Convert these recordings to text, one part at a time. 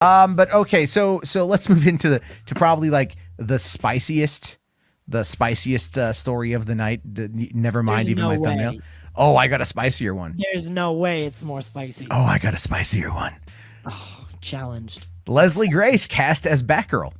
But okay, so let's move into to probably like the spiciest story of the night. Never mind There's even no my thumbnail. way. Oh, I got a spicier one. There's no way it's more spicy. Oh, I got a spicier one. Oh, challenged. Leslie Grace cast as Batgirl.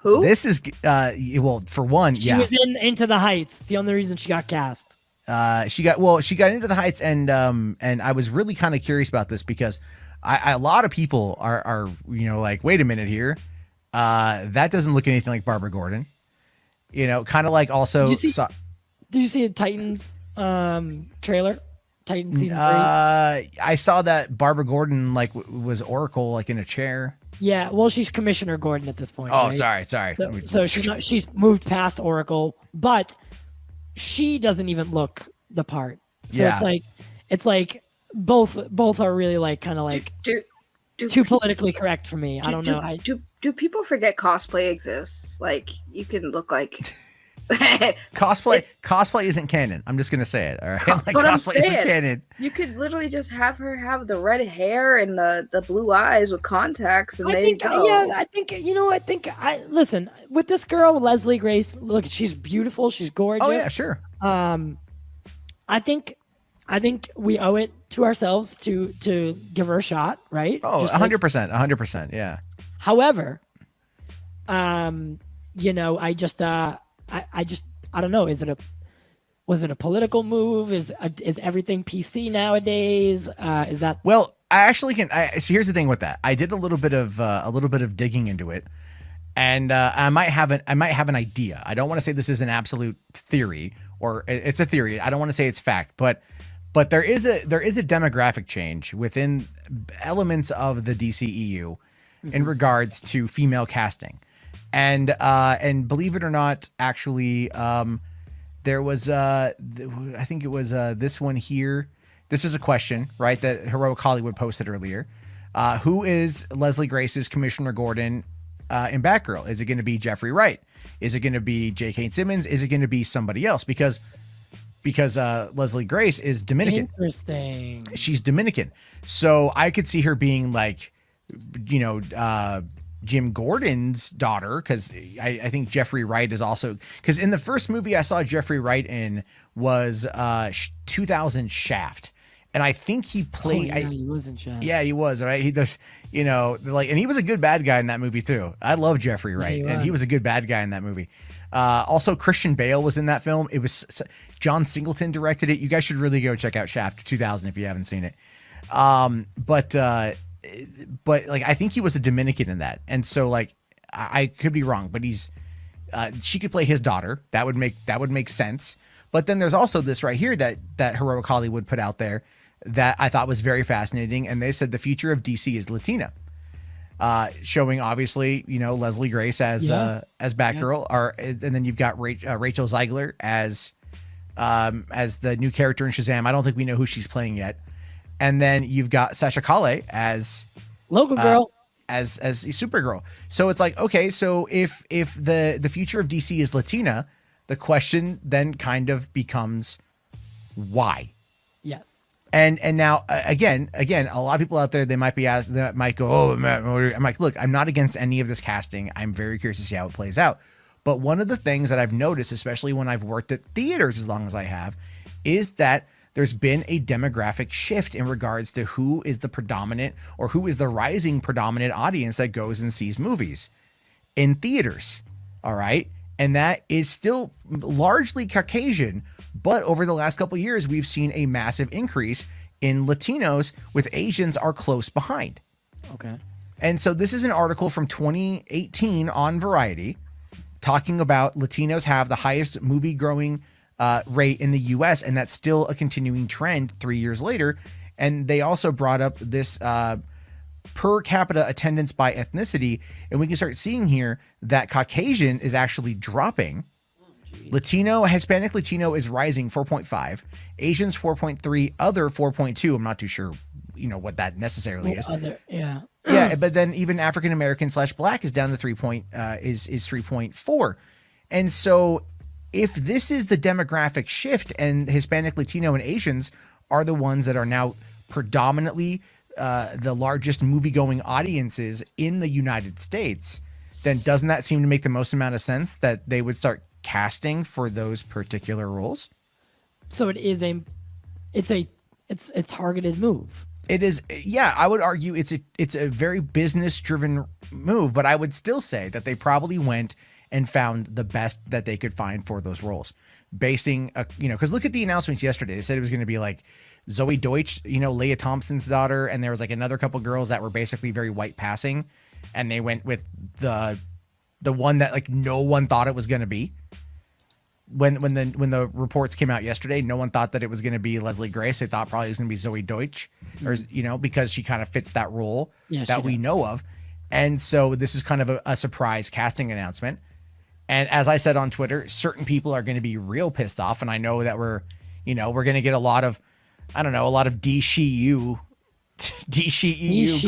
Who? This is well, for one, She yeah. was in Into the Heights. The only reason she got cast. She got Into the Heights, and I was really kind of curious about this because a lot of people are like, wait a minute here, that doesn't look anything like Barbara Gordon, kind of like also. Did you see the Titans trailer? Titans season 3. I saw that Barbara Gordon was Oracle in a chair. Yeah, well, she's Commissioner Gordon at this point. Oh, right? sorry. So she's moved past Oracle, but she doesn't even look the part. So Yeah. it's like both are really kind of too politically correct for me. I don't know. Do people forget cosplay exists? Like, you can look like cosplay isn't canon. I'm just gonna say it. All right, cosplay isn't canon. You could literally just have her have the red hair and the blue eyes with contacts, and listen, with this girl, Leslie Grace. Look, she's beautiful. She's gorgeous. Oh yeah, sure. I think we owe it to ourselves to give her a shot, right? Oh, 100%, yeah. However, I don't know. Was it a political move? Is everything PC nowadays? Is that well? I actually can. So here's the thing with that. I did a little bit of digging into it, and I might have an idea. I don't want to say this is an absolute theory, or it's a theory. I don't want to say it's fact, but there is a demographic change within elements of the DCEU in regards to female casting. And believe it or not, actually, there was I think it was this one here. This is a question, right, that Heroic Hollywood posted earlier. Who is Leslie Grace's Commissioner Gordon in Batgirl? Is it going to be Jeffrey Wright? Is it going to be J.K. Simmons? Is it going to be somebody else? Because Leslie Grace is Dominican. Interesting. She's Dominican, so I could see her being Jim Gordon's daughter, because I think Jeffrey Wright is also, because in the first movie I saw Jeffrey Wright in was 2000 Shaft, and I think he played. He was in Shaft. Yeah, he was, right. He does, and he was a good bad guy in that movie too. I love Jeffrey Wright, and he was a good bad guy in that movie. Also, Christian Bale was in that film. It was John Singleton directed it. You guys should really go check out Shaft 2000 if you haven't seen it. But I think he was a Dominican in that, and so I could be wrong, but she could play his daughter. That would make sense. But then there's also this right here that Heroic Hollywood put out there that I thought was very fascinating, and they said the future of DC is Latina, showing obviously Leslie Grace as Batgirl, and then you've got Rachel Zegler as the new character in Shazam. I don't think we know who she's playing yet. And then you've got Sasha Calle as local girl, as Supergirl. So it's okay. So if the future of DC is Latina, the question then kind of becomes why? Yes. And now again, a lot of people out there, they might be asked, that might go, oh, I'm like, look, I'm not against any of this casting. I'm very curious to see how it plays out. But one of the things that I've noticed, especially when I've worked at theaters as long as I have, is that there's been a demographic shift in regards to who is the predominant or who is the rising predominant audience that goes and sees movies in theaters. All right. And that is still largely Caucasian. But over the last couple of years, we've seen a massive increase in Latinos, with Asians are close behind. Okay. And so this is an article from 2018 on Variety talking about Latinos have the highest movie growing rate in the US, and that's still a continuing trend 3 years later. And they also brought up this per capita attendance by ethnicity, and we can start seeing here that Caucasian is actually dropping. Hispanic Latino is rising 4.5, Asians 4.3, other 4.2. I'm not too sure, what that necessarily is. Yeah, but then even African American / Black is down to 3.4. And so if this is the demographic shift, and Hispanic, Latino, and Asians are the ones that are now predominantly the largest movie-going audiences in the United States, then doesn't that seem to make the most amount of sense that they would start casting for those particular roles? So it's a targeted move. It is, yeah. I would argue it's a very business-driven move, but I would still say that they probably went and found the best that they could find for those roles, basing because look at the announcements yesterday. They said it was going to be like Zoe Deutsch, Leah Thompson's daughter, and there was like another couple girls that were basically very white passing, and they went with the one that like no one thought it was going to be. When the reports came out yesterday, no one thought that it was going to be Leslie Grace. They thought probably it was going to be Zoe Deutsch, or because she kind of fits that role that we know of. And so this is kind of a surprise casting announcement. And as I said on Twitter, certain people are going to be real pissed off, and I know that we're going to get a lot of DCU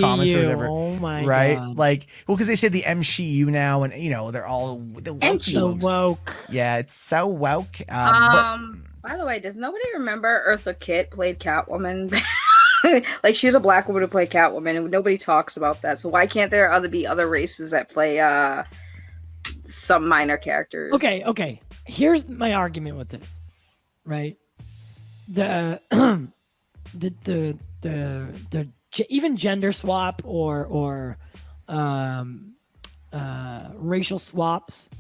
comments or whatever. Oh my right? God. Like, well, because they say the MCU now, and they're all the woke. Yeah, it's so woke. By the way, does nobody remember Eartha Kitt played Catwoman? Like, she was a black woman who played Catwoman, and nobody talks about that. So why can't there be other races that play some minor characters? Okay. Here's my argument with this, right? The even gender swap or racial swaps,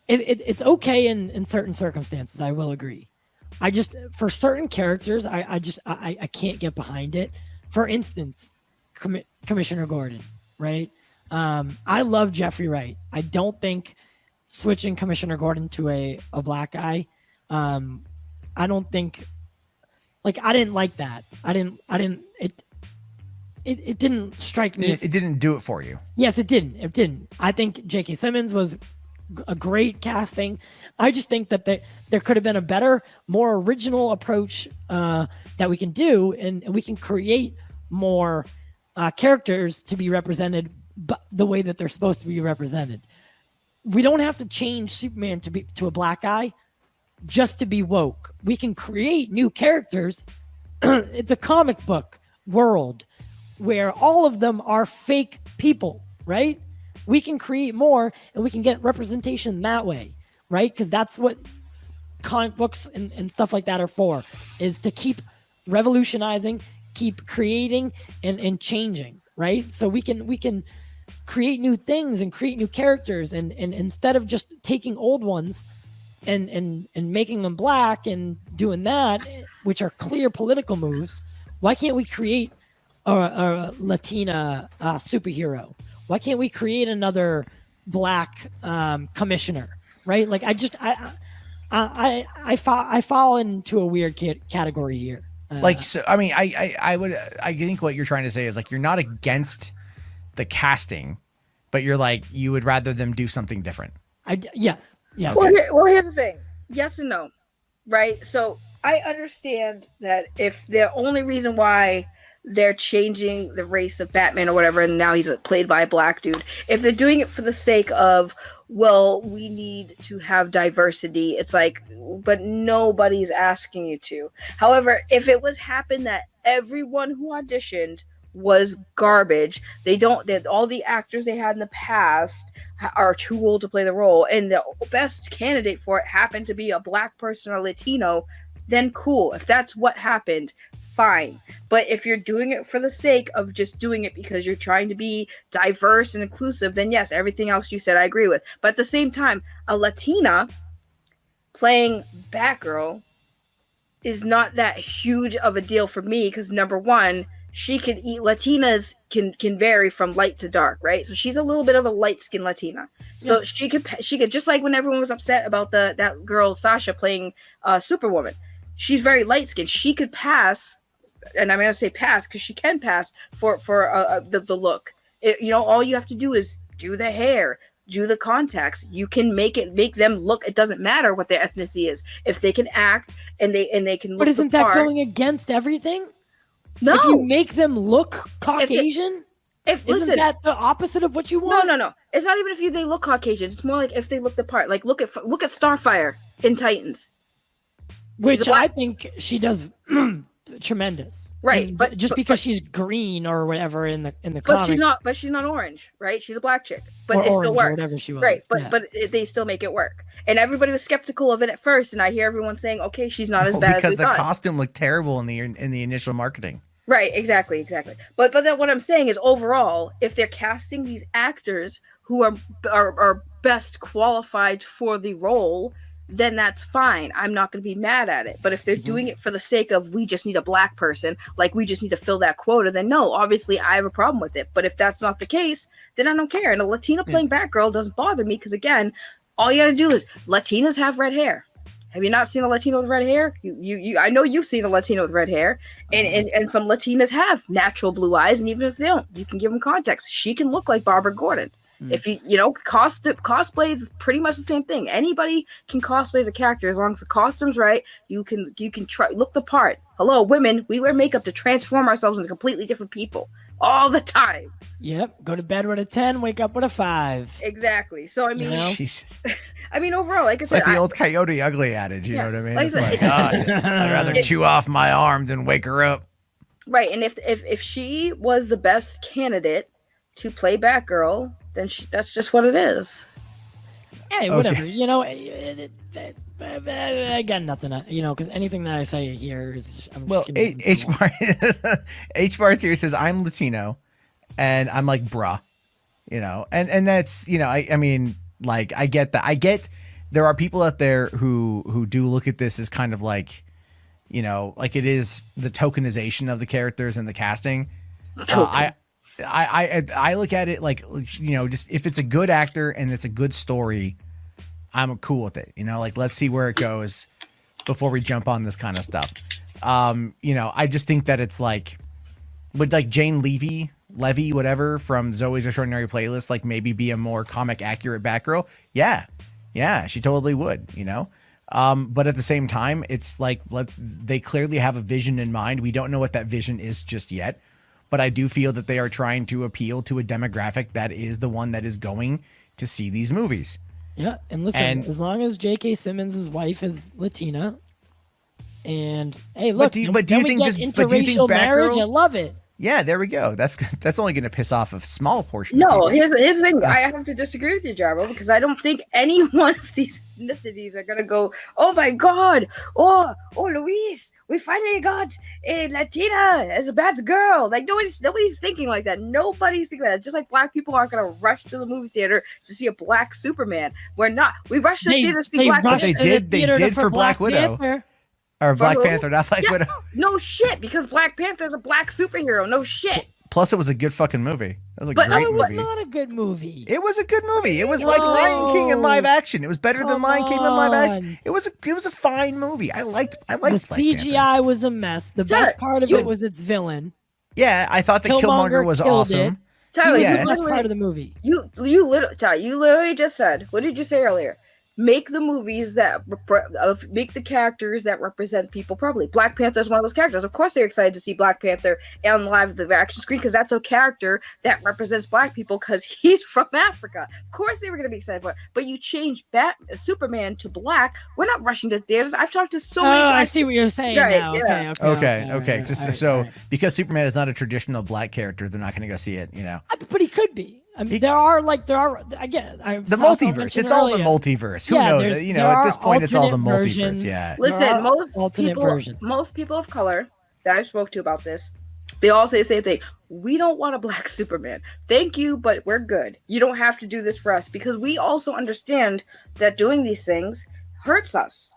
it's okay in certain circumstances. I will agree. I just, for certain characters, I can't get behind it. For instance, Commissioner Gordon, right? I love Jeffrey Wright. I don't think switching Commissioner Gordon to a black guy, I don't think, like, I didn't like that. It didn't strike me. It didn't do it for you. Yes, it didn't. I think J.K. Simmons was a great casting. I just think that there could have been a better, more original approach that we can do, and we can create more characters to be represented the way that they're supposed to be represented. We don't have to change Superman to a black guy just to be woke. We can create new characters. It's a comic book world where all of them are fake people, right? We can create more and we can get representation that way, right? Because that's what comic books and stuff like that are for, is to keep revolutionizing, keep creating and changing, right? So we can create new things and create new characters, and instead of just taking old ones and making them black and doing that, which are clear political moves, why can't we create a Latina superhero? Why can't we create another black commissioner, right? Like, I fall into a weird category here. So I mean, I think what you're trying to say is, like, you're not against the casting, but you're like, you would rather them do something different. Yes. Yeah. Well, here's the thing. Yes and no, right? So I understand that if the only reason why they're changing the race of Batman or whatever, and now he's played by a black dude, if they're doing it for the sake of, well, we need to have diversity, it's like, but nobody's asking you to. However, if it was happened that everyone who auditioned was garbage, that all the actors they had in the past are too old to play the role, and the best candidate for it happened to be a black person or Latino, then cool. If that's what happened, fine. But if you're doing it for the sake of just doing it because you're trying to be diverse and inclusive, then yes, everything else you said I agree with. But at the same time, a Latina playing Batgirl is not that huge of a deal for me, because number one, Latinas can vary from light to dark, right? So she's a little bit of a light-skinned Latina. So yeah. she could, just like when everyone was upset about that girl Sasha playing Superwoman, she's very light-skinned. She could pass, and I'm gonna say pass because she can pass for the look. All you have to do is do the hair, do the contacts. You can make them look. It doesn't matter what their ethnicity is if they can act and they can look. But isn't that going against everything? No. If you make them look Caucasian, isn't that the opposite of what you want? No. It's not even if they look Caucasian. It's more like if they look the part. Like, look at Starfire in Titans. Which I think she does tremendous. Right, And but just because she's green or whatever in the but comics, she's not orange, right? She's a black chick, but or it still orange or works. whatever she was. Right, yeah. but they still make it work. And everybody was skeptical of it at first, and I hear everyone saying, "Okay, she's not as bad as we because the thought." costume looked terrible in the initial marketing. Right, exactly. But then what I'm saying is overall, if they're casting these actors who are best qualified for the role, then that's fine. I'm not going to be mad at it. But if they're doing it for the sake of we just need a black person, like we just need to fill that quota, then no, obviously I have a problem with it. But if that's not the case, then I don't care. And a Latina playing Batgirl doesn't bother me because again, all you got to do is Latinas have red hair. Have you not seen a Latino with red hair? You I know you've seen a Latino with red hair, and some Latinas have natural blue eyes, and even if they don't, you can give them context. She can look like Barbara Gordon. If cosplay is pretty much the same thing. Anybody can cosplay as a character as long as the costume's right. You can try look the part. Hello, women, we wear makeup to transform ourselves into completely different people all the time. Yep. Go to bed with a 10, wake up with a 5. Exactly. So I mean, Jesus. I mean overall, like I said, Like the old Coyote Ugly adage, you know what I mean? like I It's said, like, I'd rather chew off my arm than wake her up. right. And if she was the best candidate to play Batgirl, then that's just what it is. Hey, whatever. You know, I got nothing. Because anything that I say here is. H bar here says I'm Latino, and I'm like bruh, and that's I mean like I get that. I get there are people out there who do look at this as kind of like, like it is the tokenization of the characters and the casting. I look at it like, just if it's a good actor and it's a good story, I'm cool with it. Like let's see where it goes before we jump on this kind of stuff. I just think that it's like, would like Jane Levy, whatever from Zoe's Extraordinary Playlist, like maybe be a more comic accurate Batgirl? Yeah, she totally would. But at the same time, it's like they clearly have a vision in mind. We don't know what that vision is just yet. But I do feel that they are trying to appeal to a demographic that is the one that is going to see these movies. Yeah, and listen, as long as J.K. Simmons' wife is Latina, and hey, look, do you think interracial marriage? I love it. Yeah, there we go. That's only going to piss off a small portion. No, here's the thing. I have to disagree with you, Jarbo, because I don't think any one of these ethnicities are going to go, oh my God, oh Luis, we finally got a Latina as a Batgirl. Like nobody's thinking like that. Nobody's thinking that. Just like black people aren't going to rush to the movie theater to see a black Superman. We're not. We rushed to the theater to see Black Panther. They did for Black Widow. Panther. Or Black Panther, not Black Widow. No shit, because Black Panther's a black superhero. No shit. Plus, it was a good fucking movie. It was a great movie. It was not a good movie. It was a good movie. It was like Lion King in live action. It was better than Lion King in live action. It was a fine movie. I liked the Black CGI Panther. was a mess. The best part of it was its villain. Yeah, I thought that Killmonger was awesome. Tyler, he was the best part of the movie. You literally just said, what did you say earlier? Make the movies make the characters that represent people properly. Black Panther is one of those characters. Of course, they're excited to see Black Panther on live the action screen because that's a character that represents black people because he's from Africa. Of course, they were going to be excited for it. But you change Superman to black. We're not rushing to theaters. I've talked to so many. I see what you're saying now. Yeah. Okay. So because Superman is not a traditional black character, they're not going to go see it. But he could be. I mean, there are again the multiverse. It's all the multiverse. Who knows? At this point, it's all the multiverse. Yeah. Listen, most people of color that I've spoke to about this, they all say the same thing. We don't want a black Superman. Thank you, but we're good. You don't have to do this for us because we also understand that doing these things hurts us.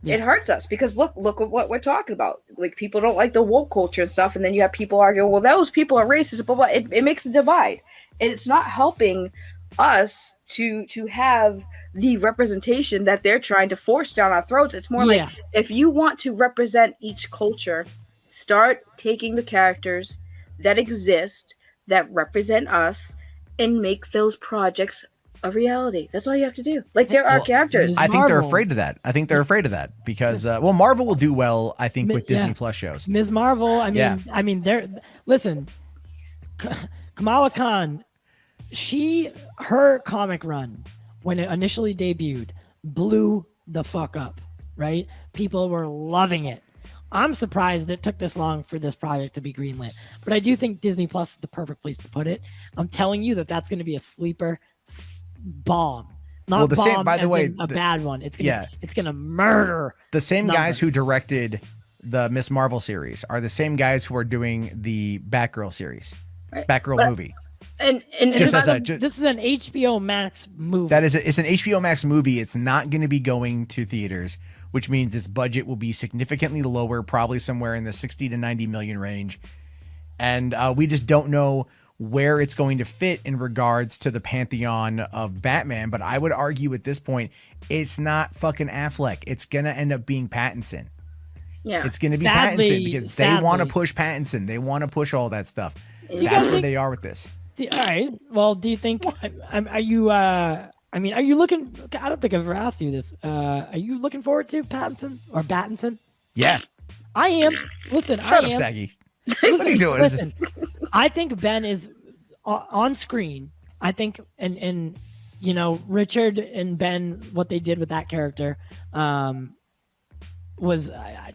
Yeah. It hurts us because look at what we're talking about. Like people don't like the woke culture and stuff, and then you have people arguing, well, those people are racist, but it makes a divide. And it's not helping us to have the representation that they're trying to force down our throats. It's more like if you want to represent each culture, start taking the characters that exist, that represent us, and make those projects a reality. That's all you have to do. Like there are characters. I think they're afraid of that. Because Marvel will do well, I think, with Disney Plus shows. Ms. Marvel, listen, Kamala Khan, her comic run when it initially debuted blew the fuck up, right? People were loving it. I'm surprised it took this long for this project to be greenlit, but I do think Disney Plus is the perfect place to put it. I'm telling you that's going to be a sleeper bomb. Not Well, the bomb same, by the as way, in a bad one. It's gonna murder. The same numbers. guys who directed the Miss Marvel series are the same guys who are doing the Batgirl series, Right. Batgirl movie. And Just as a- this is an HBO Max movie. That is, it's an HBO Max movie. It's not going to be going to theaters, which means its budget will be significantly lower, probably somewhere in the 60 to 90 million range. And we just don't know where it's going to fit in regards to the pantheon of Batman. But I would argue at this point, it's not fucking Affleck. It's going to end up being Pattinson. yeah, It's going to be Sadly- Pattinson because they want to push Pattinson. They want to push all that stuff. you That's guys where think- they are with this. All right. Well, do you think? Are you? I mean, are you looking? I don't think I've ever asked you this. Are you looking forward to Pattinson or Battinson? Yeah. I am. Listen, Shut I up, am. Saggy. What are you doing? Listen, I think Ben is on screen. I think, and you know, Richard and Ben, what they did with that character, was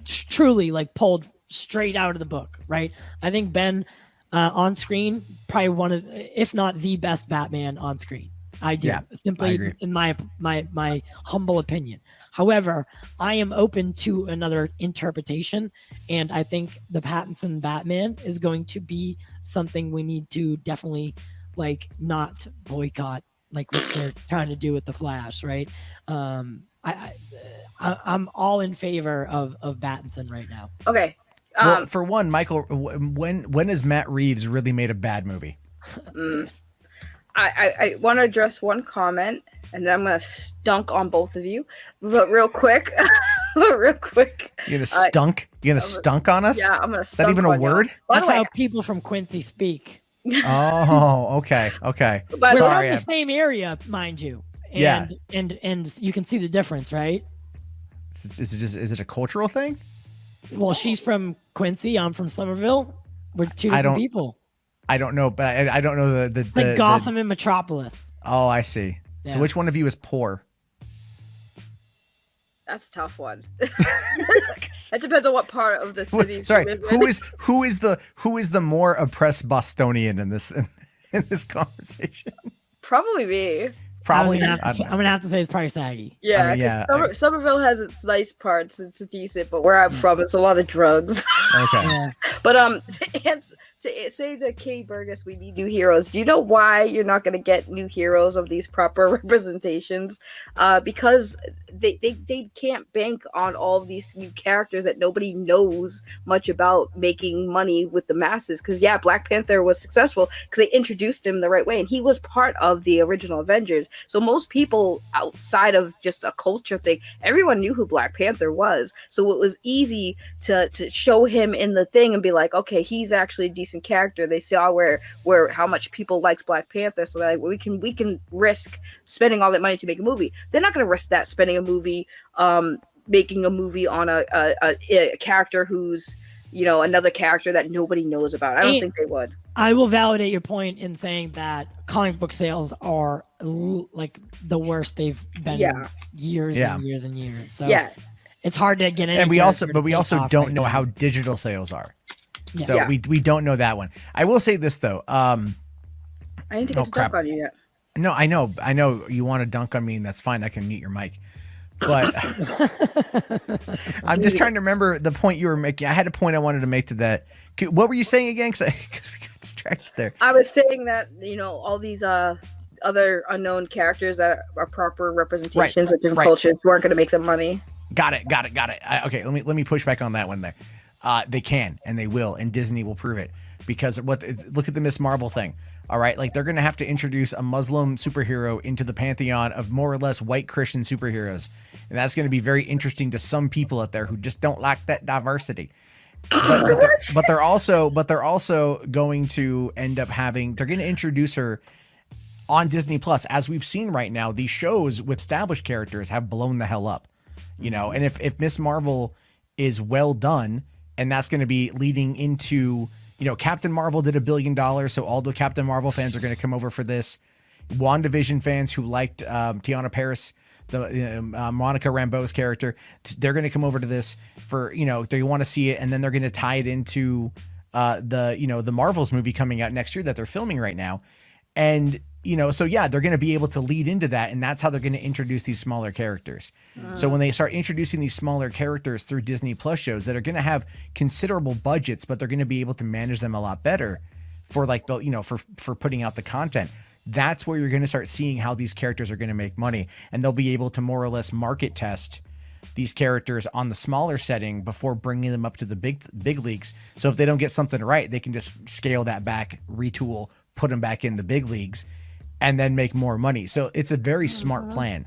truly like pulled straight out of the book, right? I think Ben on screen, probably one of, if not the best Batman on screen. I do, Yeah, I simply agree. in my humble opinion. However, I am open to another interpretation, and I think the Pattinson Batman is going to be something we need to definitely like not boycott, like what they're trying to do with the Flash, right? I'm all in favor of Pattinson right now. okay. Well, for one, Michael, when has Matt Reeves really made a bad movie? I want to address one comment, and then I'm gonna stunk on both of you. But real quick, real quick. You gonna stunk? You gonna stunk on us? Yeah, I'm gonna. Is that even a word? That's how people from Quincy speak. Oh, okay, okay. But- We're Sorry. from the same area, mind you. And, Yeah. and you can see the difference, right? Is it a cultural thing? Well, she's from Quincy. I'm from Somerville. We're two different don't- people. I don't know, but I don't know Like Gotham and Metropolis. Oh, I see. Yeah. So which one of you is poor? That's a tough one. It depends on what part of the city. Sorry, you live in. who is the more oppressed Bostonian in this in this conversation? Probably me. Probably. I'm gonna have to say it's probably Saggy. Yeah, I mean, 'cause yeah, Somerville has its nice parts. It's decent, but where I'm from, it's a lot of drugs. Okay. Yeah. But to say to Kay Burgess, we need new heroes. Do you know why you're not going to get new heroes of these proper representations? Because they can't bank on all of these new characters that nobody knows much about making money with the masses. Because yeah, Black Panther was successful because they introduced him the right way, and he was part of the original Avengers. So most people outside of just a culture thing, everyone knew who Black Panther was. So it was easy to show him in the thing and be like, okay, he's actually a decent character. They saw where how much people liked Black Panther, so that we can risk spending all that money to make a movie. They're not going to risk that spending a movie, making a movie on a character who's, you know, another character that nobody knows about. I don't think they would. I will validate your point in saying that comic book sales are like the worst they've been in years and years and years. So Yeah. it's hard to get any. And we also don't right know now. how digital sales are. Yeah. So Yeah. we don't know that one. I will say this though. I need to get to crap. talk on you yet. No, I know you want to dunk on me, and that's fine. I can mute your mic. But I'm just trying to remember the point you were making. I had a point I wanted to make to that. What were you saying again? Because we got distracted there. I was saying that, you know, all these other unknown characters that are proper representations of different cultures weren't going to make them money. Got it. Okay, let me push back on that one there. They can and they will, and Disney will prove it, because look at the Miss Marvel thing. All right, like they're gonna have to introduce a Muslim superhero into the pantheon of more or less white Christian superheroes, and that's gonna be very interesting to some people out there who just don't like that diversity. But they're also going to end up having. They're gonna introduce her on Disney Plus. As we've seen right now, these shows with established characters have blown the hell up, you know. And if Miss Marvel is well done, and that's going to be leading into, you know, Captain Marvel did $1 billion, so all the Captain Marvel fans are going to come over for this. WandaVision fans who liked Tiana Paris, Monica Rambeau's character. They're going to come over to this for, they want to see it, and then they're going to tie it into the Marvels movie coming out next year that they're filming right now. And, so yeah, they're going to be able to lead into that, and that's how they're going to introduce these smaller characters. So when they start introducing these smaller characters through Disney Plus shows that are going to have considerable budgets, but they're going to be able to manage them a lot better for like for putting out the content. That's where you're going to start seeing how these characters are going to make money, and they'll be able to more or less market test these characters on the smaller setting before bringing them up to the big leagues. So if they don't get something right, they can just scale that back, retool, put them back in the big leagues, and then make more money. So it's a very smart plan.